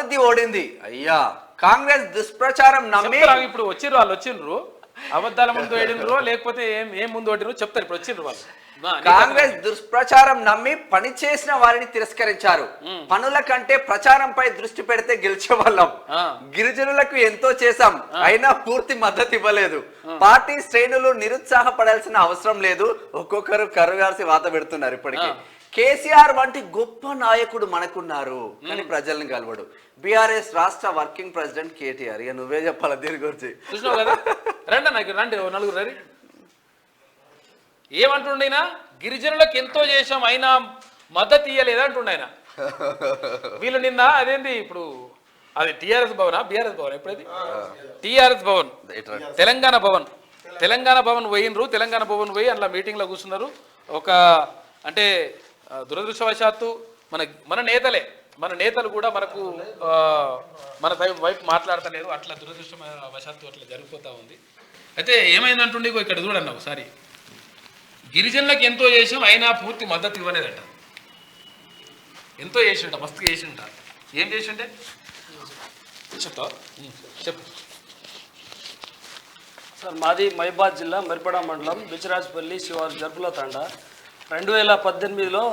అభివృద్ధి ఓడింది. అయ్యా కాంగ్రెస్ దుష్ప్రచారం నమ్మి ఇప్పుడు వచ్చిండ్రు అబద్ధాల ముందు వేడినరు లేకపోతే ఏం ముందు ఓడినరు చెప్తారు. ఇప్పుడు వచ్చిండ్రు వాళ్ళు. కాంగ్రెస్ దుష్ప్రచారం నమ్మి పని చేసిన వారిని తిరస్కరించారు. పనుల కంటే ప్రచారంపై దృష్టి పెడితే గెలిచే వాళ్ళం. గిరిజనులకు ఎంతో చేశాం, అయినా పూర్తి మద్దతు ఇవ్వలేదు. పార్టీ శ్రేణులు నిరుత్సాహపడాల్సిన అవసరం లేదు. ఒక్కొక్కరు కరుగాల్సి వాత పెడుతున్నారు. ఇప్పటికే కేసీఆర్ వంటి గొప్ప నాయకుడు మనకున్నారు, కానీ ప్రజల్ని కలవడు. బీఆర్ఎస్ రాష్ట్ర వర్కింగ్ ప్రెసిడెంట్ కేటీఆర్. ఇక నువ్వే చెప్పాలి దీని గురించి. చూసినావు కదా, రండి నలుగురు రండి. ఏమంటుండైనా గిరిజనులకు ఎంతో చేశాం అయినా మద్దతు ఇయ్యలేదు అంటుండైనా. వీళ్ళు నిన్న అదేంటి ఇప్పుడు అది టిఆర్ఎస్ భవనా బీఆర్ఎస్ భవన్ ఎప్పుడైతే టిఆర్ఎస్ భవన్ తెలంగాణ భవన్ పోయినరు. తెలంగాణ భవన్ పోయి అందులో మీటింగ్లో కూర్చున్నారు. ఒక అంటే దురదృష్టవశాత్తు మన నేతలు కూడా మనకు మన వైపు మాట్లాడతలేరు. అట్లా దురదృష్టవశాత్తు అట్లా జరిగిపోతూ ఉంది. అయితే ఏమైందంటుండే ఇక్కడ చూడండి ఒకసారి. గిరిజనులకు ఎంతో చేసాం అయినా పూర్తి మద్దతు ఇవ్వలేదట. ఎంతో చేసిండ, మస్తుగా చేసిండ. ఏం చేసిండే చెప్తావా? చెప్పు సార్. మాది మహిబాద్ జిల్లా మరిపడ మండలం బిచరాజపల్లి శివారు జరుపుల తండా. 2018లో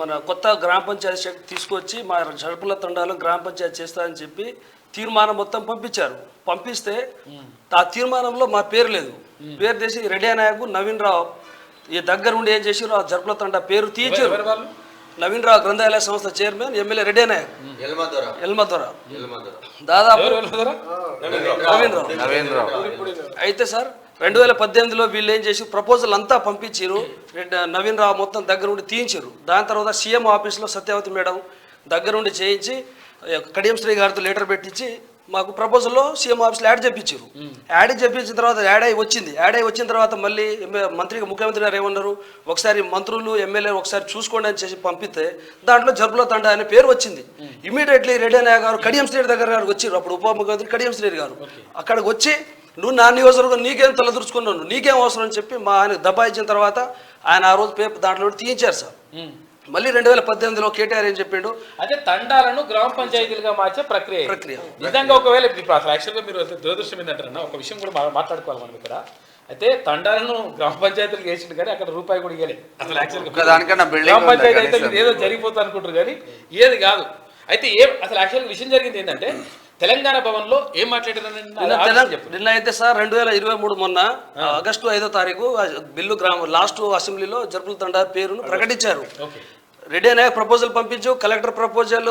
మన కొత్త గ్రామ పంచాయతీ తీసుకొచ్చి మా జరుపుల తండాలో గ్రామ పంచాయతీ చేస్తారని చెప్పి తీర్మానం మొత్తం పంపిస్తే ఆ తీర్మానంలో మా పేరు లేదు. పేరు తీసి రెడ్డి నాయకు నవీన్ రావు ఈ దగ్గర ఉండి ఏం చేసారు, ఆ జరుపుల తండా పేరు తీర్చారు. నవీన్ రావు గ్రంథాలయ సంస్థ చైర్మన్, ఎమ్మెల్యే రెడ్డి నాయక్ ఎల్మదొర దాదాపు నవీన్ రావు. అయితే సార్ 2018లో వీళ్ళు ఏం చేసి ప్రపోజల్ అంతా పంపించారు. నవీన్ రావు మొత్తం దగ్గర ఉండి తీయించారు. దాని తర్వాత సీఎం ఆఫీస్లో సత్యవతి మేడం దగ్గర ఉండి చేయించి కడియం శ్రీ గారితో లెటర్ పెట్టించి మాకు ప్రపోజల్లో సీఎం ఆఫీస్లో యాడ్ చేయించారు. యాడ్ చేయించిన తర్వాత యాడ్ అయి వచ్చిన తర్వాత మళ్ళీ ముఖ్యమంత్రి గారు ఏమన్నారు, ఒకసారి మంత్రులు ఎమ్మెల్యేలు ఒకసారి చూసుకోండి అని చేసి పంపితే దాంట్లో జరుపుల తండా అనే పేరు వచ్చింది. ఇమీడియట్లీ రెడ్డి నాయక్ గారు కడియం శ్రీ దగ్గర గారు వచ్చారు. అప్పుడు ఉప ముఖ్యమంత్రి కడియం శ్రీ గారు అక్కడికి వచ్చి నువ్వు నా నియోజకవర్గం నీకేం తలదూర్చుకున్నాను, నీకేం అవసరం అని చెప్పి మా ఆయన దబాయించిన తర్వాత ఆయన ఆ రోజు పేపర్ దాంట్లో తీయించారు సార్. మళ్ళీ 2018లో కేటీఆర్ ఏం చెప్పిండు, అదే తండాలను గ్రామ పంచాయతీలుగా మార్చే ప్రక్రియ నిజంగా ఒకవేళ అసలు యాక్చువల్గా మీరు దురదృష్టం ఏంటంటారన్న ఒక విషయం కూడా మాట్లాడుకోవాలి మనం ఇక్కడ. అయితే తండాలను గ్రామ పంచాయతీలకు వేసిండు కానీ అక్కడ రూపాయి కూడా ఇవ్వలేదు. అసలు యాక్చువల్గా గ్రామ పంచాయతీ అయితే ఏదో జరిగిపోతుంది అనుకుంటారు కానీ ఏది కాదు. అయితే అసలు యాక్చువల్గా విషయం జరిగింది ఏంటంటే తెలంగాణ భవన్ లో ఏం మాట్లాడారు నిన్న అయితే సార్ 2023 మొన్న ఆగస్టు 5వ తారీఖు బిల్లు లాస్ట్ అసెంబ్లీలో జరుపుల తండా పేరును ప్రకటించారు. రెడ్డి నాయక్ ప్రపోజల్ పంపించు, కలెక్టర్ ప్రపోజల్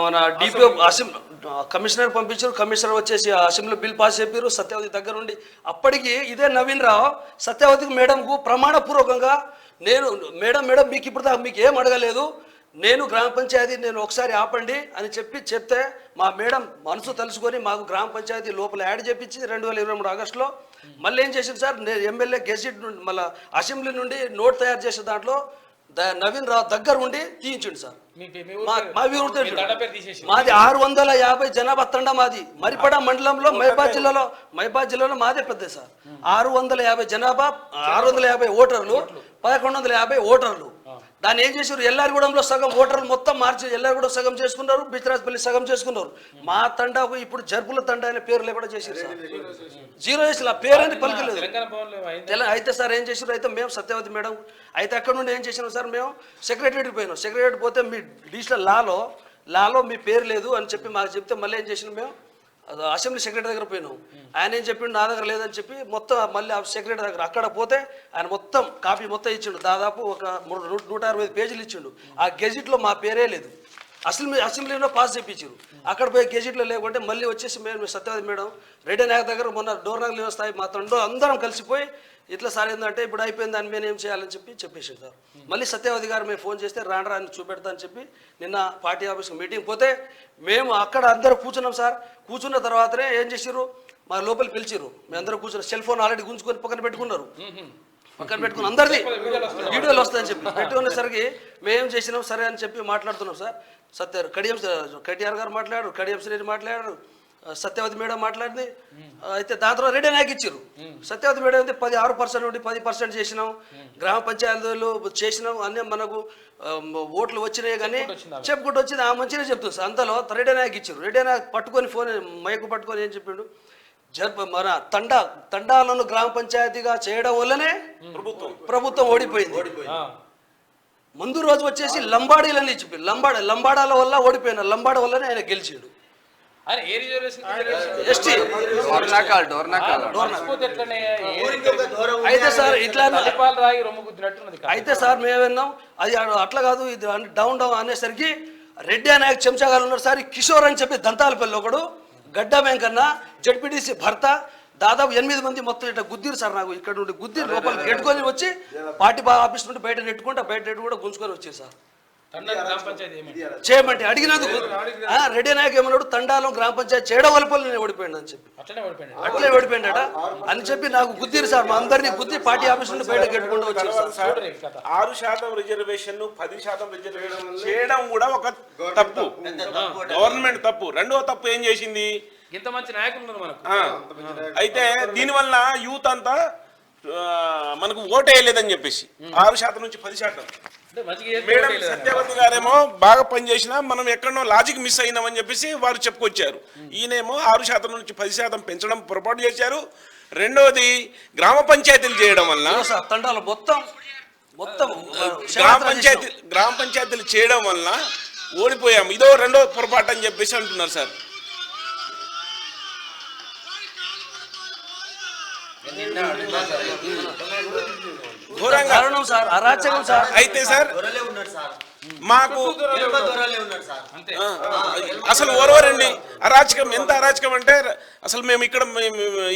మన డిపిఓ కమిషనర్ పంపించారు. కమిషనర్ వచ్చేసి అసెంబ్లీలో బిల్ పాస్ చెప్పారు. సత్యవతి దగ్గర ఉండి అప్పటికి ఇదే నవీన్ రావు సత్యవతికి మేడంకు ప్రమాణపూర్వకంగా మేడం మీకు ఇప్పుడు దాకా మీకు ఏం అడగలేదు, నేను గ్రామ పంచాయతీ ఒకసారి ఆపండి అని చెప్తే మా మేడం మనసు తెలుసుకొని మాకు గ్రామ పంచాయతీ లోపల యాడ్ చేపించింది 2023 ఆగస్టులో. మళ్ళీ ఏం చేసింది సార్, ఎమ్మెల్యే గెజిట్ మళ్ళీ అసెంబ్లీ నుండి నోట్ తయారు చేసే దాంట్లో నవీన్ రావు దగ్గర ఉండి తీయించండి సార్. మాది 650 జనాభా తండా మాది. మరిపడ మండలంలో మహిబాద్ జిల్లాలో మాదే పెద్ద సార్. 650 జనాభా, 650 ఓటర్లు, 1150 ఓటర్లు. దాన్ని ఏం చేశారు, ఎల్లారిగూడెంలో సగం ఓటర్లు మొత్తం మార్చి ఎల్లారిగూడెం సగం చేసుకున్నారు, బిచరాజపల్లి సగం చేసుకున్నారు. మా తండాకు ఇప్పుడు జరుపుల తండా అనే పేరు లేకుండా చేశారు సార్. జీరో చేసిన పేరు పలికలేదు. అయితే సార్ ఏం చేశారు, అయితే మేము సత్యవతి మేడం అయితే అక్కడ నుండి ఏం చేసినాం సార్, మేము సెక్రటరీకి పోయినాం. సెక్రటరీ పోతే మీ డిజిటల్ లాలో మీ పేరు లేదు అని చెప్పి మాకు చెప్తే మళ్ళీ ఏం చేసినాం, మేము అసెంబ్లీ సెక్రటరీ దగ్గర పోయినాం. ఆయన ఏం చెప్పిండు, నా దగ్గర లేదని చెప్పి మొత్తం మళ్ళీ ఆ సెక్రటరీ దగ్గర అక్కడ పోతే ఆయన మొత్తం కాపీ మొత్తం ఇచ్చిండు. దాదాపు ఒక 160 పేజీలు ఇచ్చిండు. ఆ గెజిట్లో మా పేరే లేదు. అసెంబ్లీలో పాస్ చేయించారు. అక్కడ పోయి గెజిట్లో లేకుంటే మళ్ళీ వచ్చేసి మేము సత్యవతి మేడం రెడ్డి నాయక్ దగ్గర మొన్న డోర్నాగ్ స్థాయి మా తండ్రి అందరం కలిసిపోయి ఇట్లా సార్ ఏంటంటే ఇప్పుడు అయిపోయింది దాన్ని మేము ఏం చేయాలని చెప్పేసారు సార్. మళ్ళీ సత్యవతి గారు మేము ఫోన్ చేస్తే రాని చూపెడతా అని చెప్పి నిన్న పార్టీ ఆఫీస్కి మీటింగ్ పోతే మేము అక్కడ అందరూ కూర్చున్నాం సార్. కూర్చున్న తర్వాతనే ఏం చేసారు, మా లోపల పిలిచారు. మేము అందరూ కూర్చున్నాం. సెల్ ఫోన్ ఆల్రెడీ గుంజుకొని పక్కన పెట్టుకున్నారు. అందరిది వీడియోలు వస్తాయని చెప్పి పెట్టుకునేసరికి మేము చేసినాం సరే అని చెప్పి మాట్లాడుతున్నాం సార్. కేటీఆర్ గారు మాట్లాడారు, కడియం శ్రీ మాట్లాడారు, సత్యవతి మేడం మాట్లాడింది. అయితే దాని తర్వాత రెడ్డి నాయక్ ఇచ్చారు. సత్యవతి మేడం అయితే 6% నుండి 10% చేసినాం, గ్రామ పంచాయతీలు చేసినాం అన్నీ మనకు ఓట్లు వచ్చినాయి కానీ చెప్పుకుంటూ వచ్చింది. ఆ మంచిగా చెప్తుంది సార్. అంతలో రెడ్డి నాయక్ ఇచ్చారు. రెడ్డి నాయక్ పట్టుకొని ఫోన్ మైకు పట్టుకొని ఏం చెప్పిండు, మన తండాలను గ్రామ పంచాయతీగా చేయడం వల్లనే ప్రభుత్వం ఓడిపోయింది. ముందు రోజు వచ్చేసి లంబాడీలని చెప్పి లంబాడాల వల్ల ఓడిపోయిన, లంబాడ వల్లనే ఆయన గెలిచాడు. ఎస్టీ అయితే సార్ ఇట్లా అయితే సార్ మేము విన్నాం అది అట్లా కాదు, ఇది డౌన్ అనేసరికి రెడ్డి నాయక్ చెంచాగాలు ఉన్నారు సార్. కిషోర్ అని చెప్పి దంతాలపల్లి ఒకడు, గడ్డ వెంకన్న జడ్పీటీసీ భర్త, దాదాపు 8 మంది మొత్తం ఇట్లా గుద్దిరు సార్. నాకు ఇక్కడ నుండి గుద్ది లోపలికి నెట్టుకొని వచ్చి పార్టీ ఆఫీస్ నుండి బయట నెట్టు కూడా గుంజుకొని వచ్చారు సార్. చేయమంటే అడిగినందుకు రెడ్డి నాయక్ ఏమన్నాడు, తండాలో గ్రామ పంచాయతీ చేయడం వల్ల నేను ఓడిపోయాడు అని చెప్పి, అట్లే ఓడిపోయాడట అని చెప్పి నాకు గుద్దిరు సార్. మా అందరినీ గుద్ది పార్టీ ఆఫీస్ నుండి బయట కట్టుకుంటూ వచ్చారు సార్. 6% రిజర్వేషన్ 10% రిజర్వేషన్ చేయడం కూడా ఒక తప్పు, గవర్నమెంట్ తప్పు. రెండవ తప్పు ఏం చేసింది, ఇంత మంచి నాయకులు మనకు. అయితే దీనివల్ల యూత్ అంతా మనకు ఓటు వేయలేదని చెప్పేసి 6% నుంచి 10%. మేడం సత్యవతి గారేమో బాగా పనిచేసినా మనం ఎక్కడో లాజిక్ మిస్ అయినామని చెప్పేసి వారు చెప్పుకొచ్చారు. ఈయనేమో 6% నుంచి 10% పెంచడం పొరపాటు చేశారు. రెండవది గ్రామ పంచాయతీలు చేయడం వల్ల తండాలు మొత్తం గ్రామ పంచాయతీలు చేయడం వల్ల ఓడిపోయాము. ఇదో రెండో పొరపాటు అని చెప్పేసి అంటున్నారు సార్. అయితే సార్ మాకు అసలు ఓరవరండి అరాచకం. ఎంత అరాచకం అంటే అసలు మేము ఇక్కడ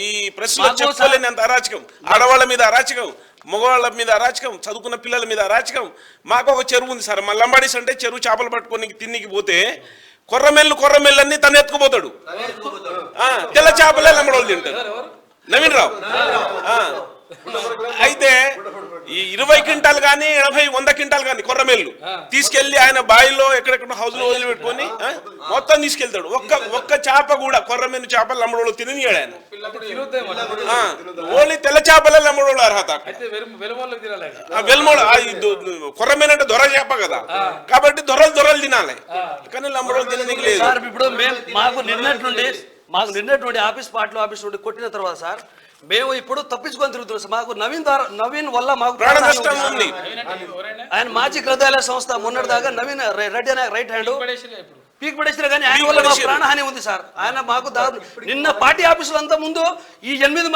ఈ ప్రెస్ లో చెప్పుకోలేని అంత అరాచకం. ఆడవాళ్ళ మీద అరాచకం, మగవాళ్ళ మీద అరాచకం, చదువుకున్న పిల్లల మీద అరాచకం. మాకు ఒక చెరువు ఉంది సార్, మా లంబాడీస్ అంటే చెరువు చేపలు పట్టుకొని తిన్నికి పోతే కొర్రమెల్లన్నీ తను ఎత్తుకుపోతాడు. తెల్ల చేపలే లంబడోళ్ళు తింటారు. నవీన్ రావు అయితే ఈ 20 క్వింటాలు కానీ 80, 100 క్వింటాలు కానీ కొర్రమెల్లు తీసుకెళ్లి ఆయన బాయిలో ఎక్కడెక్కడ హౌస్ లో వదిలిపెట్టుకొని మొత్తం తీసుకెళ్తాడు. ఒక్క చేప కూడా కొర్రమెల్లు చేపలు లంబడోళ్ళు తిననియాడు ఆయన. ఓన్లీ తెల్ల చేపలే లంబడోళ్ళు అర్హత. కొర్రమెల్లు అంటే దొర చేప కదా, కాబట్టి దొరలు తినాలి, కానీ లంబడోళ్ళు తిననీకి లేదు. ఇప్పుడు మాకు నిన్నటి ఆఫీస్ పార్టీలో ఆఫీస్ నుండి కొట్టిన తర్వాత సార్ మేము ఇప్పుడు తప్పించుకొని తిరుగుతున్నాం. మాకు నవీన్ వల్ల మాకు ఆయన మాజీ గ్రంథాలయ సంస్థ మొన్నటి దాకా నవీన్ రెడ్డి రైట్ హ్యాండ్ పీక్ పడేసినా కానీ ఆయన వల్ల మాకు ప్రాణహాని ఉంది సార్. ఆయన మాకు నిన్న పార్టీ ఆఫీసులో అంతా ముందు ఈ 8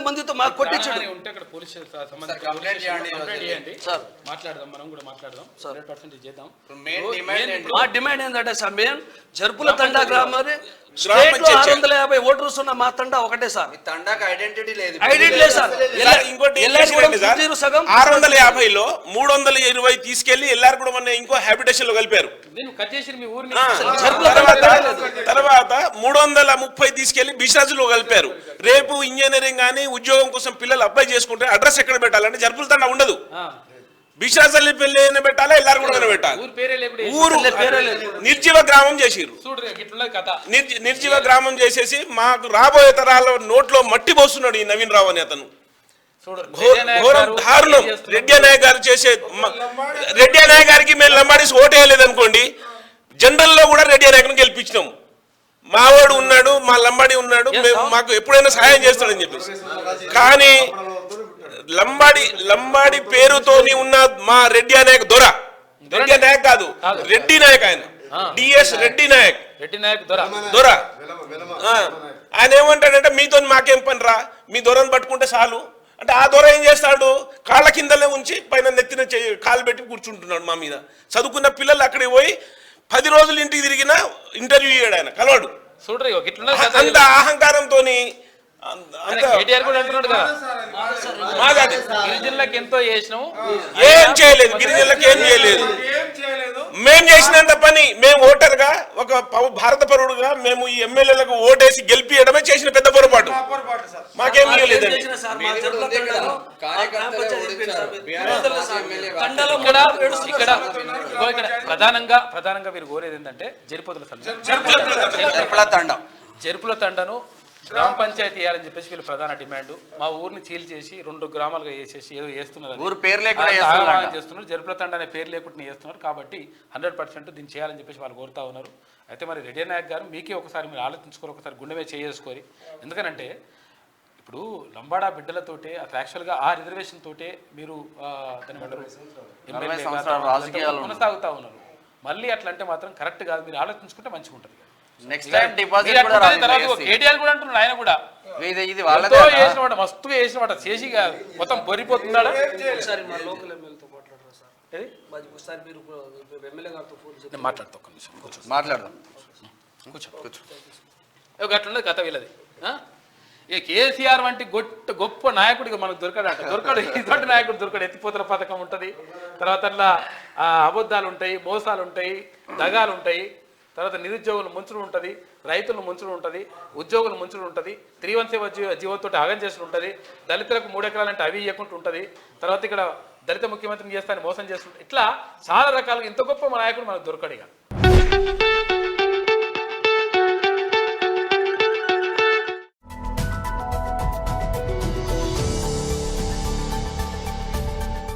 మందితో మాకు కొట్టించాడు. మా డిమాండ్ ఏంటంటే సార్, మేము జరుపుల తండా గ్రామాన్ని 650 ఓటర్స్ ఉన్న మా తండా ఒకటే సార్. తండాకి ఐడెంటిటీ లేదు సార్. ఇంకోటి 650లో 320 తీసుకెళ్లి ఎల్లారు కూడా మొన్న ఇంకో హ్యాబిటేషన్ లో కలిపారు. తర్వాత 330 తీసుకెళ్లి బిషరాజులో కలిపారు. రేపు ఇంజనీరింగ్ కానీ ఉద్యోగం కోసం పిల్లలు అప్లై చేసుకుంటే అడ్రస్ ఎక్కడ పెట్టాలంటే జరుపుల తండా ఉండదు, బిషరాజల్లి పెళ్లి పెట్టాలా, ఎల్లారు కూడా పెట్టాలి. ఊరు నిర్జీవ గ్రామం చేసిర్రు. నిర్జీవ గ్రామం చేసేసి మాకు రాబోయే తరాల నోట్లో మట్టి పోస్తున్నాడు ఈ నవీన్ రావు అని అతను. ఘోరం దారుణం. రెడ్డి నాయక్ గారు చేసే, రెడ్డి నాయక్ గారికి మేము లంబాడీస్ ఓటు వేయలేదు అనుకోండి, జనరల్ లో కూడా రెడ్డి నాయక్ గెలిపించినాం. మావాడు ఉన్నాడు, మా లంబాడి ఉన్నాడు, మాకు ఎప్పుడైనా సహాయం చేస్తాడని చెప్పేసి. కానీ లంబాడి పేరుతోని ఉన్న మా రెడ్డి నాయక్ రెడ్డి నాయక్ కాదు, రెడ్డి నాయక్, ఆయన డిఎస్ రెడ్డి నాయక్ దొర. ఆయన ఏమంటాడంటే మీతో మాకేం పని రా, మీ దొరను పట్టుకుంటే చాలు అంటే, ఆ దొర ఏం చేస్తాడు, కాళ్ళ కిందలే ఉంచి పైన నెత్తిన కాలు పెట్టి కూర్చుంటున్నాడు మా మీద. చదువుకున్న పిల్లలు అక్కడికి పోయి 10 రోజులు ఇంటికి తిరిగినా ఇంటర్వ్యూ ఇయ్యాడు ఆయన, కలవాడు. అంత అహంకారంతో గిరిజనులకు ఎంతో చేసినాము, ఏం చేయలేదు, గిరిజనులకు ఏం చేయలేదు. మేము చేసినంత పని, మేము ఓటర్ గా ఒక భారత పౌరుడుగా మేము ఈ ఎమ్మెల్యేలకు ఓటేసి గెలిపియడమే చేసిన పెద్ద పొరపాటు. మాకేం చేయలేదండి. ప్రధానంగా మీరు కోరేది ఏంటంటే జరిపోతుల తండ. జరుపుల తండను గ్రామ పంచాయతీ వేయాలని చెప్పేసి వీళ్ళు ప్రధాన డిమాండ్. మా ఊరిని చీల్ చేసి 2 గ్రామాలుగా వేసేసి ఏదో వేస్తున్నారు, ఊరు పేరు లేకుండా చేస్తున్నారు. జరుపుల తండ అనే పేరు లేకుండా చేస్తున్నారు. కాబట్టి 100% దీన్ని చేయాలని చెప్పేసి వాళ్ళు కోరుతా ఉన్నారు. అయితే మరి రెడ్డి నాయక్ గారు మీకే ఒకసారి మీరు ఆలోచించుకొని ఒకసారి గుండెమే చేసుకోరి. ఎందుకనంటే ఇప్పుడు లంబాడా బిడ్డలతోటే అసలు యాక్చువల్గా ఆ రిజర్వేషన్ తోటే మీరు కొనసాగుతా ఉన్నారు. మళ్ళీ అట్లా అంటే మాత్రం కరెక్ట్ కాదు. మీరు ఆలోచించుకుంటే మంచిగా ఉంటుంది. నెక్స్ట్ టైం డిపాజిట్ కూడా రాదు. కేటీఆర్ కూడా అంటున్నాడు, ఆయన కూడా ఇది వాళ్ళతో చేసినమాట, మస్తుగా చేసినమాట, చేసి మొత్తం పొరిపోతున్నాడా. ఒకసారి మా లోకల్ ఎమ్మెల్యేతో మాట్లాడరా సార్, ఒకసారి మీరు ఎమ్మెల్యే గారితో ఫోన్ చేసి మాట్లాడుతూ ఒక్క నిమిషం కూర్చో, మాట్లాడదాం. అట్లున్నది కథ వీళ్ళది. ఇక కేసీఆర్ వంటి గొప్ప నాయకుడిగా మనకు దొరకడు. ఇటువంటి నాయకుడు దొరకడు. ఎత్తిపోతల పథకం ఉంటుంది, తర్వాత అట్లా అబద్ధాలు ఉంటాయి, మోసాలు ఉంటాయి, దగాలు ఉంటాయి, తర్వాత నిరుద్యోగులు ముంచుడు ఉంటుంది, రైతులను ముంచుడు ఉంటుంది, ఉద్యోగులు ముంచుడు ఉంటుంది, 317 జీవోతో ఆగం చేసుడు ఉంటుంది, దళితులకు 3 ఎకరాలంటే అవి ఇవ్వకుండా ఉంటుంది, తర్వాత ఇక్కడ దళిత ముఖ్యమంత్రిని చేస్తానని మోసం చేస్తుంటారు. ఇట్లా చాలా రకాలుగా ఇంత గొప్ప నాయకుడు మనకు దొరకడు. ఇక